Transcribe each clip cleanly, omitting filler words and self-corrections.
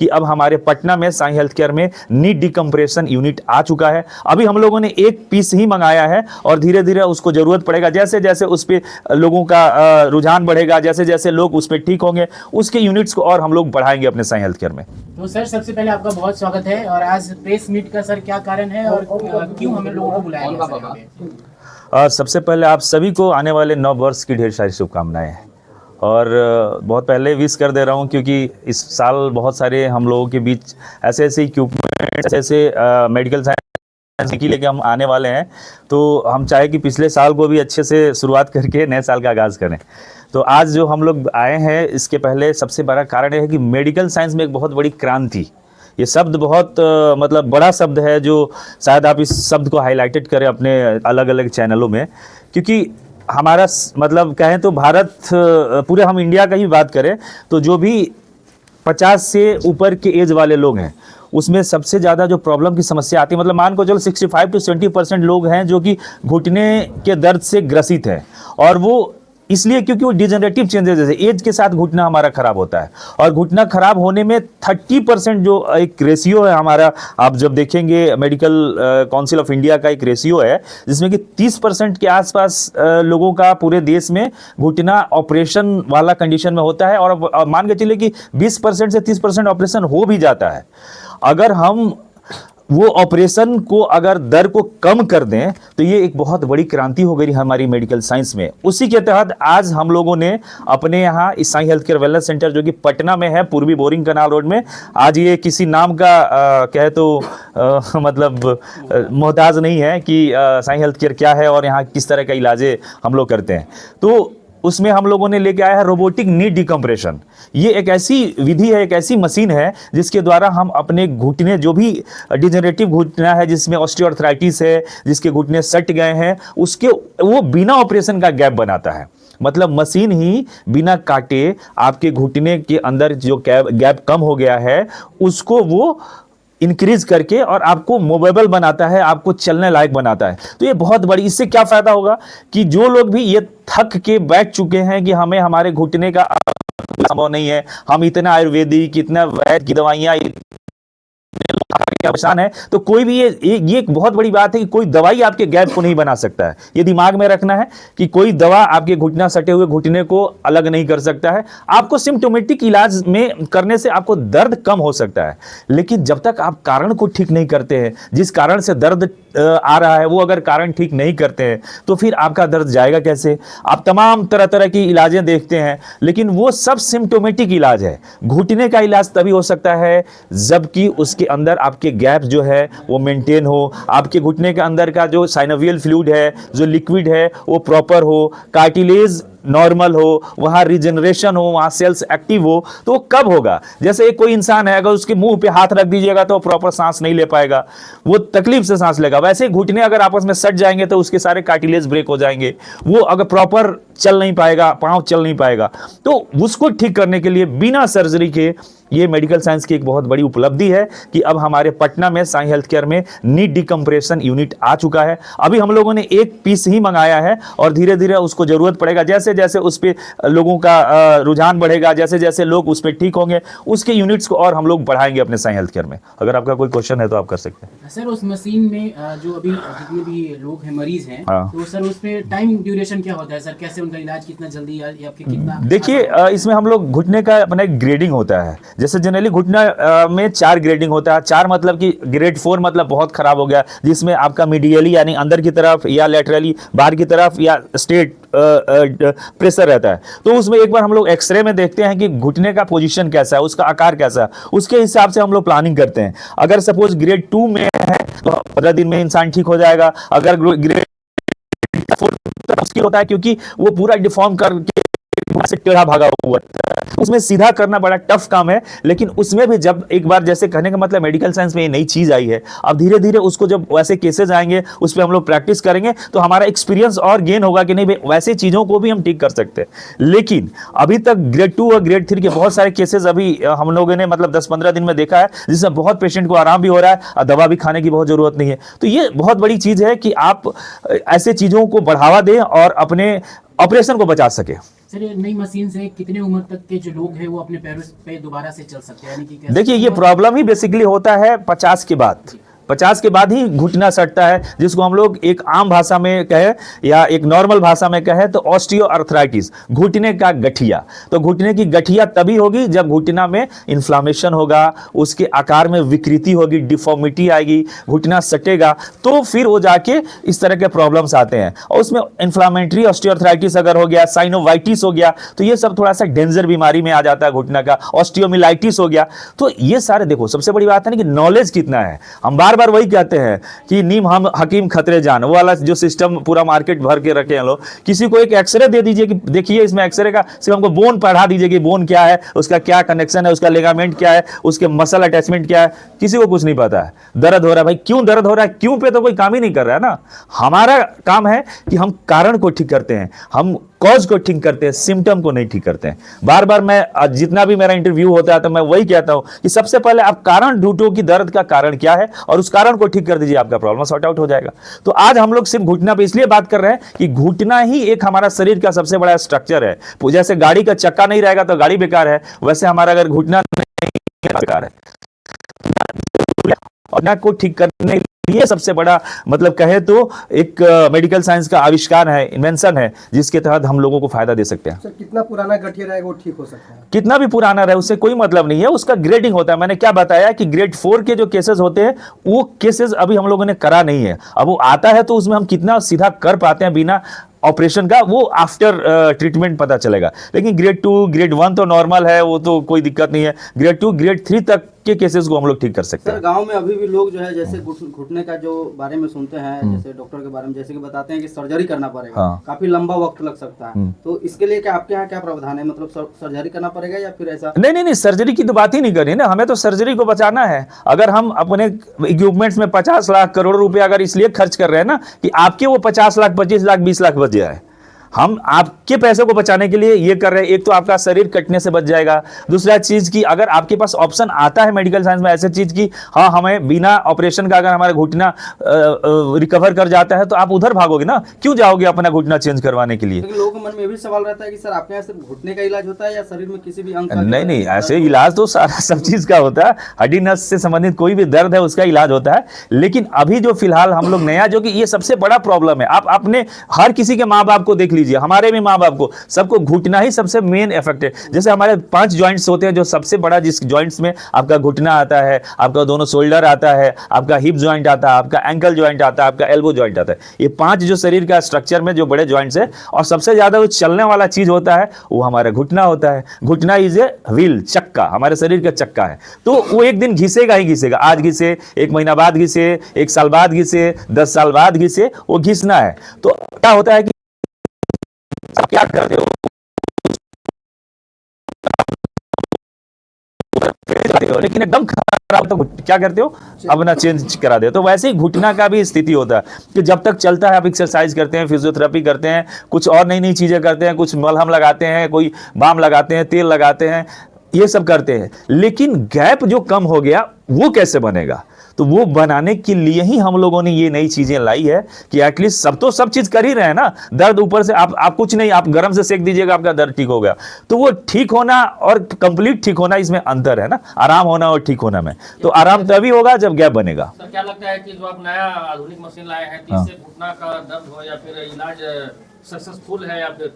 कि अब हमारे पटना में साई हेल्थ केयर में नी डिकम्प्रेशन यूनिट आ चुका है। अभी हम लोगों ने एक पीस ही मंगाया है और धीरे धीरे उसको जरूरत पड़ेगा, जैसे जैसे उस पर लोगों का रुझान बढ़ेगा, जैसे जैसे लोग उस पर ठीक होंगे, उसके यूनिट्स को और हम लोग बढ़ाएंगे अपने साई हेल्थ केयर में। तो सर सबसे पहले आपका बहुत स्वागत है। और आज प्रेस मीट का सर क्या कारण है और क्यों हमें लोगों को बुलाया गया सर यहाँ पे? सबसे पहले आप सभी को आने वाले नव वर्ष की ढेर सारी शुभकामनाएं, और बहुत पहले विश कर दे रहा हूं क्योंकि इस साल बहुत सारे हम लोगों के बीच ऐसे ऐसे इक्विपमेंट, ऐसे मेडिकल साइंस की लेके हम आने वाले हैं, तो हम चाहे कि पिछले साल को भी अच्छे से शुरुआत करके नए साल का आगाज़ करें। तो आज जो हम लोग आए हैं, इसके पहले सबसे बड़ा कारण यह है कि मेडिकल साइंस में एक बहुत बड़ी क्रांति, ये शब्द बहुत मतलब बड़ा शब्द है, जो शायद आप इस शब्द को हाईलाइटेड करें अपने अलग अलग चैनलों में, क्योंकि हमारा मतलब कहें तो भारत, पूरे हम इंडिया का ही बात करें तो जो भी 50 से ऊपर के एज वाले लोग हैं, उसमें सबसे ज़्यादा जो प्रॉब्लम की समस्या आती है, मतलब मान को चलो 65 से 70% लोग हैं जो कि घुटने के दर्द से ग्रसित हैं, और वो इसलिए क्योंकि वो डिजेनरेटिव चेंजेस, जैसे एज के साथ घुटना हमारा खराब होता है, और घुटना खराब होने में 30% जो एक रेशियो है हमारा, आप जब देखेंगे मेडिकल काउंसिल ऑफ इंडिया का एक रेशियो है जिसमें कि 30% के आसपास लोगों का पूरे देश में घुटना ऑपरेशन वाला कंडीशन में होता है, और मान के चलिए कि 20% से 30% ऑपरेशन हो भी जाता है। अगर हम वो ऑपरेशन को अगर दर को कम कर दें तो ये एक बहुत बड़ी क्रांति हो गई हमारी मेडिकल साइंस में। उसी के तहत आज हम लोगों ने अपने यहाँ इस Sai health care wellness centre जो कि पटना में है, पूर्वी बोरिंग कनाल रोड में, आज ये किसी नाम का कहे तो मतलब मोहताज नहीं है कि साई हेल्थ केयर क्या है और यहाँ किस तरह का इलाजे हम लोग करते हैं। तो उसमें हम लोगों ने लेके आया है रोबोटिक नी डिकम्प्रेशन। ये एक ऐसी विधि है, एक ऐसी मशीन है जिसके द्वारा हम अपने घुटने, जो भी डिजेनरेटिव घुटना है जिसमें ऑस्टियोआर्थराइटिस है, जिसके घुटने सट गए हैं, उसके वो बिना ऑपरेशन का गैप बनाता है। मतलब मशीन ही बिना काटे आपके घुटने के अंदर जो गैप कम हो गया है उसको वो इंक्रीज करके और आपको मूवेबल बनाता है, आपको चलने लायक बनाता है। तो ये बहुत बड़ी, इससे क्या फायदा होगा कि जो लोग भी ये थक के बैठ चुके हैं कि हमें हमारे घुटने का संभव नहीं है, हम इतना आयुर्वेदिक, इतना वैद्य की दवाइयाँ परेशान है, तो कोई भी ये एक बहुत बड़ी बात है कि कोई दवाई आपके गैप को नहीं बना सकता है। ये दिमाग में रखना है कि कोई दवा आपके घुटना सटे हुए घुटने को अलग नहीं कर सकता है। आपको सिम्टोमेटिक इलाज में करने से आपको दर्द कम हो सकता है, लेकिन जब तक आप कारण को ठीक नहीं करते हैं, जिस कारण से दर्द आ रहा है वो अगर कारण ठीक नहीं करते हैं तो फिर आपका दर्द जाएगा कैसे। आप तमाम तरह तरह की इलाजें देखते हैं, लेकिन वो सब सिम्टोमेटिक इलाज है। घुटने का इलाज तभी हो सकता है जबकि उसके अंदर आपके गैप जो है वो मेंटेन हो, आपके घुटने के अंदर का जो साइनोवियल फ्लूइड है, जो लिक्विड है, वो प्रॉपर हो, कार्टिलेज नॉर्मल हो, वहाँ रिजनरेशन हो, वहाँ सेल्स एक्टिव हो। तो वो कब होगा? जैसे एक कोई इंसान है, अगर उसके मुंह पे हाथ रख दीजिएगा तो प्रॉपर सांस नहीं ले पाएगा, वो तकलीफ से सांस लेगा। वैसे घुटने अगर आपस में सट जाएंगे तो उसके सारे कार्टिलेज ब्रेक हो जाएंगे, वो अगर प्रॉपर चल नहीं पाएगा, पाँव चल नहीं पाएगा। तो उसको ठीक करने के लिए बिना सर्जरी के ये मेडिकल साइंस की एक बहुत बड़ी उपलब्धि है कि अब हमारे पटना में साई हेल्थ केयर में नी डिकम्प्रेशन यूनिट आ चुका है। अभी हम लोगों ने एक पीस ही मंगाया है और धीरे धीरे उसको जरूरत पड़ेगा, जैसे जैसे उस पर लोगों का रुझान बढ़ेगा, जैसे जैसे लोग उस पर ठीक होंगे, उसके यूनिट्स को और हम लोग बढ़ाएंगे अपने साई हेल्थ केयर में। अगर आपका कोई क्वेश्चन है तो आप कर सकते हैं। सर उस मशीन में जो अभी जितने भी लोग हैं, मरीज हैं, तो सर उसमें टाइम ड्यूरेशन क्या होता है सर? कैसे उनका इलाज कितना जल्दी या फिर कितना? देखिए, इसमें हम लोग घुटने का अपना एक ग्रेडिंग होता है। जैसे जनरली घुटना में 4 ग्रेडिंग होता है। 4 मतलब कि ग्रेड 4 मतलब बहुत खराब हो गया, जिसमें आपका मीडियली यानी अंदर की तरफ या लेटरली बाहर की तरफ या स्ट्रेट प्रेशर रहता है। तो उसमें एक बार हम लोग एक्सरे में देखते हैं कि घुटने का पोजीशन कैसा है, उसका आकार कैसा है, उसके हिसाब से हम लोग प्लानिंग करते हैं। अगर सपोज ग्रेड 2 में है तो 15 दिन में इंसान ठीक हो जाएगा। अगर ग्रेड 4 मुश्किल होता है क्योंकि वो पूरा डिफॉर्म करके से टेढ़ा भागा हुआ है, उसमें सीधा करना बड़ा टफ काम है। लेकिन उसमें भी जब एक बार, जैसे कहने का मतलब मेडिकल साइंस में ये नई चीज आई है, अब धीरे धीरे उसको जब वैसे केसेस आएंगे उस पर हम लोग प्रैक्टिस करेंगे तो हमारा एक्सपीरियंस और गेन होगा कि नहीं भाई वैसे चीजों को भी हम ठीक कर सकते हैं। लेकिन अभी तक ग्रेड 2 और ग्रेड 3 के बहुत सारे केसेस अभी हम लोगों ने मतलब 10-15 दिन में देखा है, जिसमें बहुत पेशेंट को आराम भी हो रहा है और दवा भी खाने की बहुत जरूरत नहीं है। तो ये बहुत बड़ी चीज है कि आप ऐसे चीजों को बढ़ावा दें और अपने ऑपरेशन को बचा सके। सर ये नई मशीन से कितने उम्र तक के जो लोग हैं वो अपने पैरों पे दोबारा से चल सकते हैं, यानी कि कैसे? देखिए, ये प्रॉब्लम ही बेसिकली होता है 50 के बाद। 50 के बाद ही घुटना सटता है, जिसको हम लोग एक आम भाषा में कहे या एक नॉर्मल भाषा में कहे तो ऑस्टियोआर्थराइटिस, घुटने का गठिया। तो घुटने की गठिया तभी होगी जब घुटना में इन्फ्लामेशन होगा, उसके आकार में विकृति होगी, डिफॉर्मिटी आएगी, घुटना सटेगा, तो फिर वो जाके इस तरह के प्रॉब्लम्स आते हैं। और उसमें इन्फ्लामेटरी ऑस्टियोआर्थराइटिस अगर हो गया, साइनोवाइटिस हो गया, तो ये सब थोड़ा सा डेंजर बीमारी में आ जाता है घुटना का। ऑस्टियोमिलाइटिस हो गया। तो ये सारे देखो, सबसे बड़ी बात है ना कि नॉलेज कितना है। हम बार बार वही कहते हैं कि नीम हम हकीम खतरे जान, वो वाला जो सिस्टम पूरा मार्केट भर के रखे हैं लोग। किसी को एक एक्सरे दे दीजिए कि देखिए इसमें एक्सरे का, सिर्फ हमको बोन पढ़ा दीजिए कि बोन क्या है, उसका क्या कनेक्शन है, उसका लिगामेंट क्या है, उसके मसल अटैचमेंट क्या है, किसी को कुछ नहीं पता है। दर्द हो रहा है, भाई क्यों दर्द हो रहा है, क्यों पे तो कोई काम ही नहीं कर रहा है ना। हमारा काम है कि हम कारण को ठीक करते हैं, हम कॉज को ठीक करते हैं, सिम्टम को नहीं ठीक करते हैं। बार बार मैं जितना भी मेरा इंटरव्यू होता है तो मैं वही कहता हूं कि सबसे पहले आप कारण ढूंढो कि दर्द का कारण क्या है और उस कारण को ठीक कर दीजिए, आपका प्रॉब्लम सॉर्ट आउट हो जाएगा। तो आज हम लोग सिर्फ घुटना पे इसलिए बात कर रहे हैं कि घुटना ही एक हमारा शरीर का सबसे बड़ा स्ट्रक्चर है। जैसे गाड़ी का चक्का नहीं रहेगा तो गाड़ी बेकार है, वैसे हमारा अगर घुटना नहीं बेकार है। और ना को ठीक करने ये सबसे बड़ा मतलब कहे तो एक मेडिकल साइंस का आविष्कार है, इन्वेंशन है, जिसके तहत हम लोगों को फायदा दे सकते हैं। सर कितना पुराना गठिया रहेगा वो ठीक हो सकता है? कितना भी पुराना रहे उससे कोई मतलब नहीं है, उसका ग्रेडिंग होता है। मैंने क्या बताया कि ग्रेड 4 के जो केसेस होते हैं वो केसेस अभी हम लोगों ने करा नहीं है। अब वो आता है तो उसमें हम कितना सीधा कर पाते हैं बिना ऑपरेशन का, वो आफ्टर ट्रीटमेंट पता चलेगा। लेकिन ग्रेड 2 ग्रेड 1 तो नॉर्मल है, वो तो कोई दिक्कत नहीं है। ग्रेड 2 ग्रेड 3 तक के केसेस को हम लोग ठीक कर सकते हैं। सर गांव में अभी भी लोग जो है जैसे घुटने का जो बारे में सुनते हैं, जैसे डॉक्टर के बारे में जैसे कि बताते हैं कि सर्जरी करना पड़ेगा, काफी लंबा वक्त लग सकता है, तो इसके लिए क्या आपके यहाँ क्या प्रावधान है? मतलब सर्जरी करना पड़ेगा या फिर ऐसा? नहीं, सर्जरी की तो बात ही नहीं करी ना, हमें तो सर्जरी को बचाना है। अगर हम अपने इक्विपमेंट्स में 50 लाख करोड़ रुपए अगर इसलिए खर्च कर रहे हैं ना कि आपके वो 50 लाख 25 लाख 20 लाख बच जाए, हम आपके पैसे को बचाने के लिए ये कर रहे हैं। एक तो आपका शरीर कटने से बच जाएगा, दूसरा चीज की अगर आपके पास ऑप्शन आता है मेडिकल साइंस में ऐसे चीज की, हाँ हमें बिना ऑपरेशन का अगर हमारा घुटना रिकवर कर जाता है तो आप उधर भागोगे ना, क्यों जाओगे अपना घुटना चेंज करवाने के लिए? लेकिन लोगों के मन में भी सवाल रहता है कि सर आपके यहाँ सिर्फ घुटने का इलाज होता है या शरीर में किसी भी अंग का? नहीं, ऐसे इलाज तो सारा सब चीज का होता है। हड्डी नस से संबंधित कोई भी दर्द है उसका इलाज होता है। लेकिन अभी जो फिलहाल हम लोग नया, जो कि ये सबसे बड़ा प्रॉब्लम है, आप अपने हर किसी के माँ बाप को देख लीजिए, हमारे भी माँ बाप को, सबको घुटना ही सबसे मेन इफेक्ट है। जैसे हमारे 5 जॉइंट्स होते हैं, जो सबसे बड़ा जिस जॉइंट्स में आपका घुटना आता है, आपका दोनों शोल्डर आता है, आपका हिप जॉइंट आता है, आपका एंकल जॉइंट आता है, आपका एल्बो जॉइंट आता है। ये 5 जो शरीर का स्ट्रक्चर में जो बड़े जॉइंट्स है, और सबसे ज्यादा जो चलने वाला चीज होता है वो हमारा घुटना होता है। घुटना इज ए व्हील, चक्का, हमारे शरीर का चक्का है। तो वो एक दिन घिसेगा ही घिसेगा, आज घिसे, 1 महीना बाद घिसे, 1 साल बाद घिसे, 10 साल बाद घिसे, वो घिसना है। तो क्या होता है कि आप क्या करते हो, लेकिन एकदम खराब तो क्या करते हो, अपना चेंज करा दे। तो वैसे ही घुटना का भी स्थिति होता है कि जब तक चलता है, आप एक्सरसाइज करते हैं, फिजियोथेरेपी करते हैं, कुछ और नई नई चीजें करते हैं, कुछ मलहम लगाते हैं, कोई बाम लगाते हैं, तेल लगाते हैं, ये सब करते हैं, लेकिन गैप जो कम हो गया वो कैसे बनेगा? तो वो बनाने के लिए ही हम लोगों ने ये नई चीजें लाई है कि एटलीस्ट सब चीज कर ही रहे हैं ना। दर्द ऊपर से आप कुछ नहीं, आप गर्म से सेक दीजिएगा, आपका दर्द ठीक हो गया। तो वो ठीक होना और कंप्लीट ठीक होना, इसमें अंतर है ना, आराम होना और ठीक होना में। तो आराम तभी होगा जब गैप बनेगा। सर क्या लगता है कि जो आप नया आधुनिक मशीन लाए हैं, तो इससे घुटना का दर्द हो या फिर इलाज सक्सेसफुल है या फिर?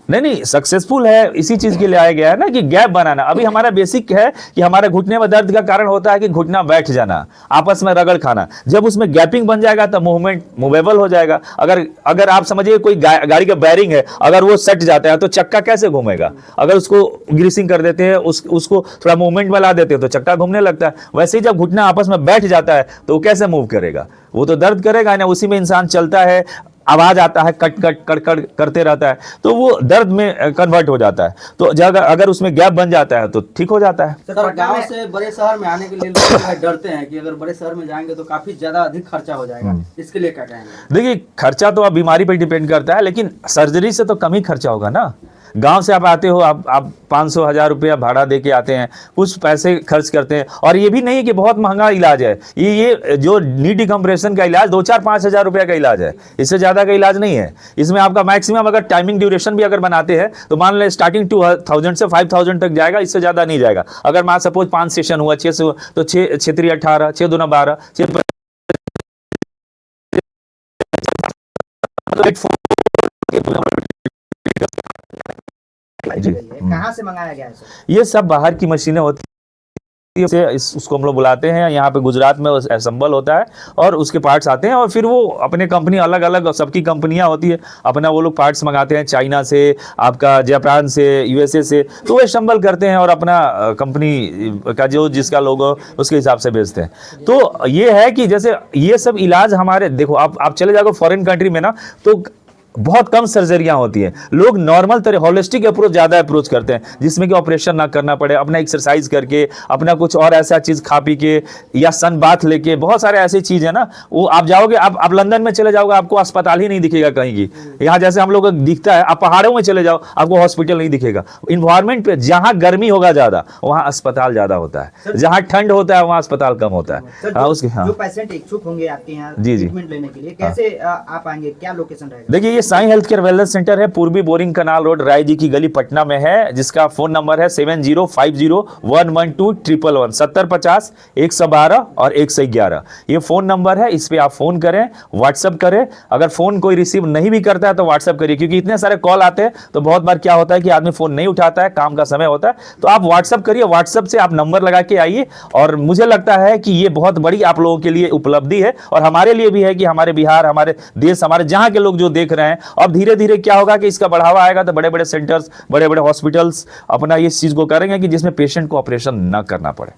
नहीं, सक्सेसफुल है, इसी चीज के लिए आया गया है ना कि गैप बनाना। अभी हमारा बेसिक है कि हमारे घुटने में दर्द का कारण होता है कि घुटना बैठ जाना, आपस में रगड़ खाना। जब उसमें गैपिंग बन जाएगा तो मूवमेंट मूवेबल हो जाएगा। अगर आप समझिए कोई गाड़ी का बैरिंग है, अगर वो सट जाता है तो चक्का कैसे घूमेगा? अगर उसको ग्रीसिंग कर देते हैं, उसको थोड़ा मूवमेंट में ला देते हैं तो चक्का घूमने लगता है। वैसे ही जब घुटना आपस में बैठ जाता है तो वो कैसे मूव करेगा? वो तो दर्द करेगा ना। उसी में इंसान चलता है, आवाज आता है, कट कट कट कट करते रहता है, तो वो दर्द में कन्वर्ट हो जाता है। तो अगर उसमें गैप बन जाता है तो ठीक हो जाता है। सर गांव से बड़े शहर में आने के लिए लोग जो है डरते हैं कि अगर बड़े शहर में जाएंगे तो काफी ज्यादा अधिक खर्चा हो जाएगा, इसके लिए क्या कहेंगे? देखिए, खर्चा तो अब बीमारी पर डिपेंड करता है, लेकिन सर्जरी से तो कम ही खर्चा होगा ना। गांव से आप आते हो, आप 500-1000 रुपया भाड़ा दे के आते हैं, कुछ पैसे खर्च करते हैं, और ये भी नहीं है कि बहुत महंगा इलाज है। ये जो नी डिकम्प्रेशन का इलाज 2-4-5 हज़ार रुपया का इलाज है, इससे ज़्यादा का इलाज नहीं है। इसमें आपका मैक्सिमम अगर टाइमिंग ड्यूरेशन भी अगर बनाते हैं तो मान लें स्टार्टिंग 2000 से 5000 तक जाएगा, इससे ज़्यादा नहीं जाएगा। अगर मान सपोज 5 सेशन हुआ, 6 से तो 6 6 18, 6 दूना 12, 6 कहाँ से मंगाया गया है सर? ये सब बाहर की मशीनें होती है, उसको हम लोग बुलाते हैं, यहाँ पे गुजरात में असेंबल होता है और उसके पार्ट्स आते हैं, और फिर वो अपने कंपनी अलग अलग सबकी कंपनियां होती है, अपना वो लोग पार्ट्स मंगाते हैं चाइना से, आपका जापान से, यूएसए से, तो वो असेंबल करते हैं और अपना कंपनी का जो जिसका लोगो उसके हिसाब से बेचते हैं। तो ये है कि जैसे ये सब इलाज हमारे, देखो आप चले जाओगे फॉरेन कंट्री में ना, तो बहुत कम सर्जरियां होती हैं। लोग नॉर्मल तरह होलिस्टिक अप्रोच ज़्यादा अप्रोच करते हैं, जिसमें कि ऑपरेशन ना करना पड़े, अपना एक्सरसाइज करके, अपना कुछ और ऐसा चीज़ खा पी के या सन बाथ लेके, बहुत सारे ऐसी चीज़ है ना। वो आप जाओगे, आप लंदन में चले जाओगे, आपको अस्पताल ही नहीं दिखेगा कहीं की। यहाँ जैसे हम लोग दिखता है, आप पहाड़ों में चले जाओ, आपको हॉस्पिटल नहीं दिखेगा। इन्वायरमेंट पे जहाँ गर्मी होगा ज़्यादा, वहाँ अस्पताल ज़्यादा होता है, जहाँ ठंड होता है वहाँ अस्पताल कम होता है। जो पेशेंट इच्छुक होंगे आपके यहाँ जी ट्रीटमेंट लेने के लिए, कैसे आप आएंगे, क्या लोकेशन रहेगा? देखिए, Sai health care wellness centre है, पूर्वी boring canal road, Rai ji की गली, पटना में है, जिसका फोन नंबर है 7050112111 7050-112 और 111। ये फोन नंबर है, इस पे आप फोन करें, व्हाट्सएप करें। अगर फोन कोई रिसीव नहीं भी करता है तो व्हाट्सएप करिए, क्योंकि इतने सारे कॉल आते हैं तो बहुत बार क्या होता है कि आदमी फोन नहीं उठाता है, काम का समय होता है। तो आप व्हाट्सएप करिए, व्हाट्सएप से आप नंबर लगा के आइए। और मुझे लगता है कि ये बहुत बड़ी आप लोगों के लिए उपलब्धि है, और हमारे लिए भी है कि हमारे बिहार, हमारे देश, हमारे जहां के लोग जो देख रहे हैं, अब धीरे धीरे क्या होगा कि इसका बढ़ावा आएगा तो बड़े बड़े सेंटर्स, बड़े बड़े हॉस्पिटल्स अपना इस चीज को करेंगे कि जिसमें पेशेंट को ऑपरेशन ना करना पड़े।